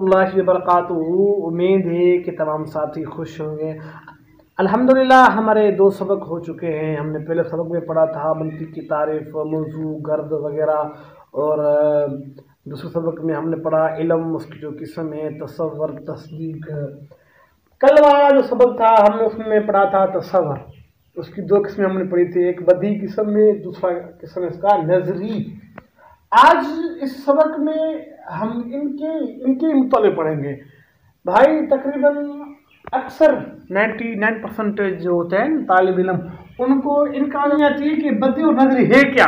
अल्लाह बरकातहू। उम्मीद है कि तमाम साथी खुश होंगे। अल्हम्दुलिल्लाह हमारे 2 सबक हो चुके हैं। हमने पहले सबक में पढ़ा था मंतिक की तारीफ़, मौजू, गर्द वगैरह, और दूसरे सबक में हमने पढ़ा इल्म, उसकी जो किस्म है, तसव्वुर, तस्दीक। कल वाला जो सबक था हमने उसमें पढ़ा था तसव्वुर, उसकी 2 किस्में हमने पढ़ी थी, एक बदी किस्म में, दूसरा किस्म इसका नजरी। आज इस सबक में हम इनके मुताले पढ़ेंगे भाई। तकरीबन अक्सर 99% जो होते हैं तालिब इल्म, उनको इनका नहीं आती है कि बदी और नजरी है क्या,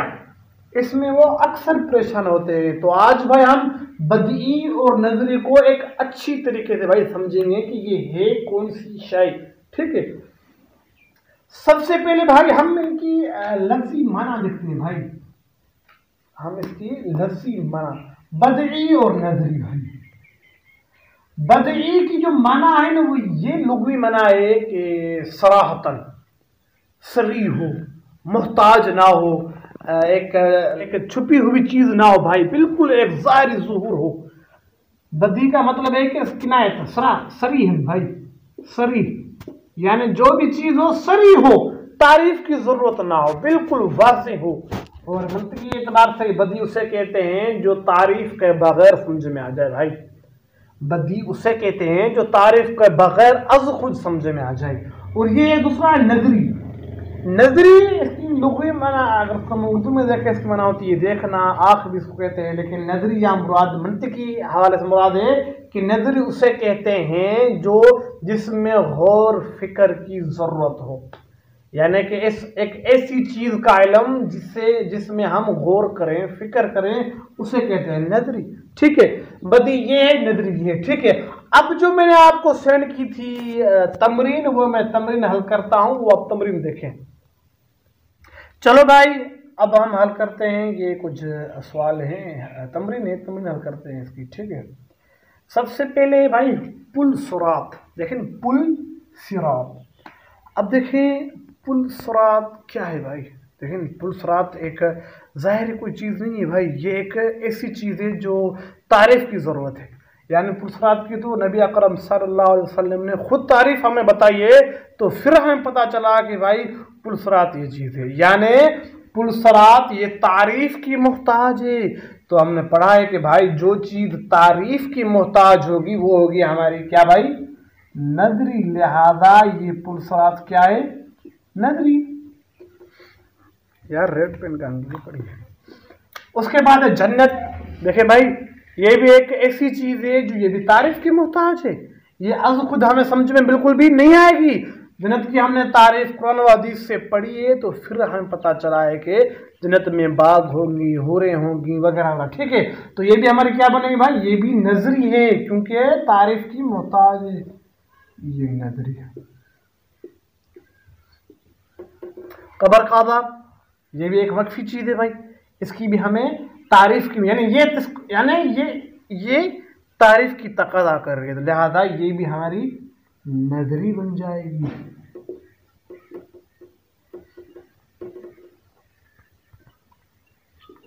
इसमें वो अक्सर परेशान होते हैं। तो आज भाई हम बदी और नजरी को एक अच्छी तरीके से भाई समझेंगे कि ये है कौन सी शय। ठीक है, सबसे पहले भाई हम इनकी लफ्जी माना देखते हैं भाई। हम इसकी लफ्जी माना बदई और नजरी भाई। बदई की जो माना है ना वो ये लुग़वी माना है कि सराहतन सरी हो, मोहताज ना हो, एक छुपी हुई चीज ना हो भाई, बिल्कुल एक ज़ाहिरी ज़ुहूर हो। बदी का मतलब है कि किनायत सरी है भाई, सरी यानी जो भी चीज हो सरी हो, तारीफ की जरूरत ना हो, बिल्कुल वाज़ेह हो। और मंतकी एतबार से बदी उसे कहते हैं जो तारीफ के बगैर समझ में आ जाए भाई। बदी उसे कहते हैं जो तारीफ के बगैर अज खुद समझ में आ जाए। और ये दूसरा है नजरी। नजरी इसकी लुग़वी माना अगर हम उर्दू में देखें इसकी माना होती है देखना, आँख भी इसको कहते हैं, लेकिन नजरी या मुराद मंतकी हवाले से मुराद है कि नजरी उसे कहते हैं जो जिसमें गौर फिक्र की जरूरत हो, यानी कि एक ऐसी चीज का इल्म जिसमें हम गौर करें, फिक्र करें, उसे कहते हैं नजरी। ठीक है, बदी ये है, नजरी ये है। ठीक है, अब जो मैंने आपको सेंड की थी तमरीन, वो मैं तमरीन हल करता हूं, वो आप तमरीन देखें। चलो भाई अब हम हल करते हैं। ये कुछ सवाल हैं, तमरीन है, तमरीन हल करते हैं इसकी। ठीक है, सबसे पहले भाई पुल सुरात देखें, पुल सिरात। अब देखें पुल सुरात क्या है भाई। देखें पुल सुरात एक ज़ाहिर कोई चीज़ नहीं है भाई, ये एक ऐसी चीज़ है जो तारीफ़ की ज़रूरत है। यानी पुल सुरात की तो नबी अकरम सल्लल्लाहु अलैहि वसल्लम ने खुद तारीफ़ हमें बताई है, तो फिर हमें पता चला कि भाई पुल सुरात ये चीज़ है, यानी पुल सुरात ये तारीफ़ की मोहताज है। तो हमने पढ़ा है कि भाई जो चीज़ तारीफ़ की मोहताज होगी वो होगी हमारी क्या भाई, नजरी। लिहाजा ये पुल सुरात क्या है, नजरी। यार रेड पेन का अंगली पड़ी है। उसके बाद है जन्नत। देखे भाई ये भी एक ऐसी चीज है जो ये भी तारीफ की मोहताज है, ये अज खुद हमें समझ में बिल्कुल भी नहीं आएगी। जन्नत की हमने तारीफ कुरान व हदीस से पढ़ी है, तो फिर हमें पता चला है कि जन्नत में बाग होंगी, होरें होंगी वगैरह। ठीक है, तो ये भी हमारी क्या बनेगी भाई, ये भी नजरी है क्योंकि तारीफ की मोहताज है, ये नजरी है। कबर काबा ये भी एक वक्फी चीज है भाई, इसकी भी हमें तारीफ की यानी ये तारीफ की तकादा कर रही है, तो लिहाजा ये भी हमारी नजरी बन जाएगी।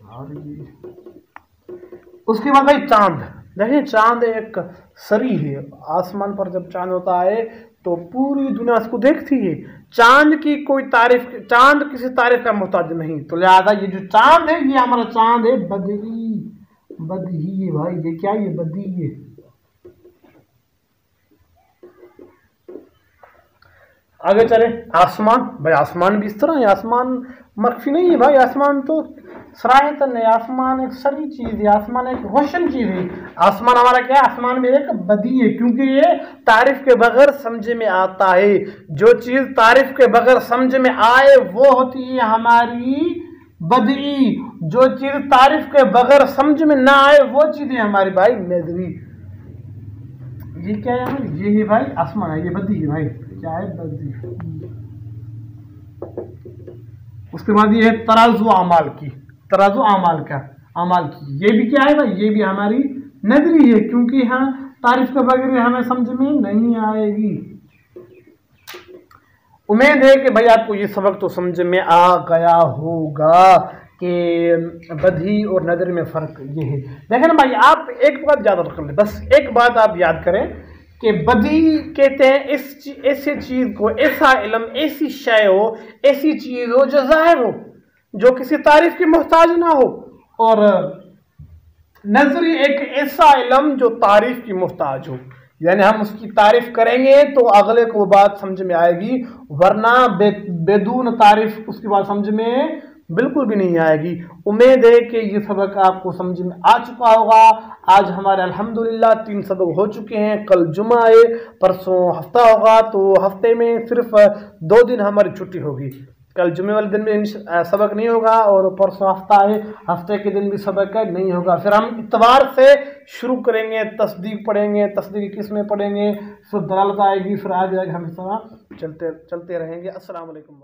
और उसके बाद भाई चांद। देखिए चांद एक सरी है, आसमान पर जब चांद होता है तो पूरी दुनिया उसको देखती है। चांद की कोई तारीफ, चांद किसी तारीफ का मोहताज नहीं, तो लिहाजा ये जो चांद है ये हमारा चांद है बदही है भाई। ये क्या, ये बदी है। आगे चले आसमान। भाई आसमान भी इस तरह है, आसमान मख्फी नहीं है भाई, आसमान तो सराहतन है, आसमान एक सरी चीज है, आसमान एक रोशन चीज है। आसमान हमारा क्या है, आसमान में एक बदी है, क्योंकि ये तारीफ के बगैर समझ में आता है। जो चीज तारीफ के बगैर समझ में आए वो होती है हमारी बदी, जो चीज तारीफ के बगैर समझ में ना आए वो चीज है हमारी भाई नजरी। ये क्या है, ये है भाई आसमान है, ये बदी है भाई, क्या है बदी। उसके बाद ये है तराजू अमाल की, तराजू अमाल की, ये भी क्या है भाई, ये भी हमारी नजरी है, क्योंकि हाँ तारीफ के बगैर हमें समझ में नहीं आएगी। उम्मीद है कि भाई आपको ये सबक तो समझ में आ गया होगा कि बधी और नदर में फ़र्क ये है। देखें ना भाई, आप एक बात याद रख लें, बस एक बात आप याद करें कि बदी कहते हैं ऐसी चीज़ को, ऐसा इल्म, ऐसी शय हो, ऐसी चीज़ हो जो ज़ाहिर हो, जो किसी तारीफ की मोहताज ना हो। और नजरी एक ऐसा इल्म जो तारीफ की मोहताज हो, यानी हम उसकी तारीफ करेंगे तो अगले को बात समझ में आएगी, वरना बेदून तारीफ उसकी बात समझ में बिल्कुल भी नहीं आएगी। उम्मीद है कि ये सबक आपको समझ में आ चुका होगा। आज हमारे अल्हम्दुलिल्लाह 3 सबक हो चुके हैं। कल जुमा है, परसों हफ्ता होगा, तो हफ्ते में सिर्फ 2 दिन हमारी छुट्टी होगी। कल जुमे वाले दिन में सबक नहीं होगा और परसों हफ्ता है, हफ्ते के दिन भी सबक नहीं होगा। फिर हम इतवार से शुरू करेंगे, तस्दीक पढ़ेंगे, तस्दीक किस्में पढ़ेंगे, फिर दलालत आएगी, फिर आगे हम इस तरह चलते रहेंगे। अस्सलाम वालेकुम।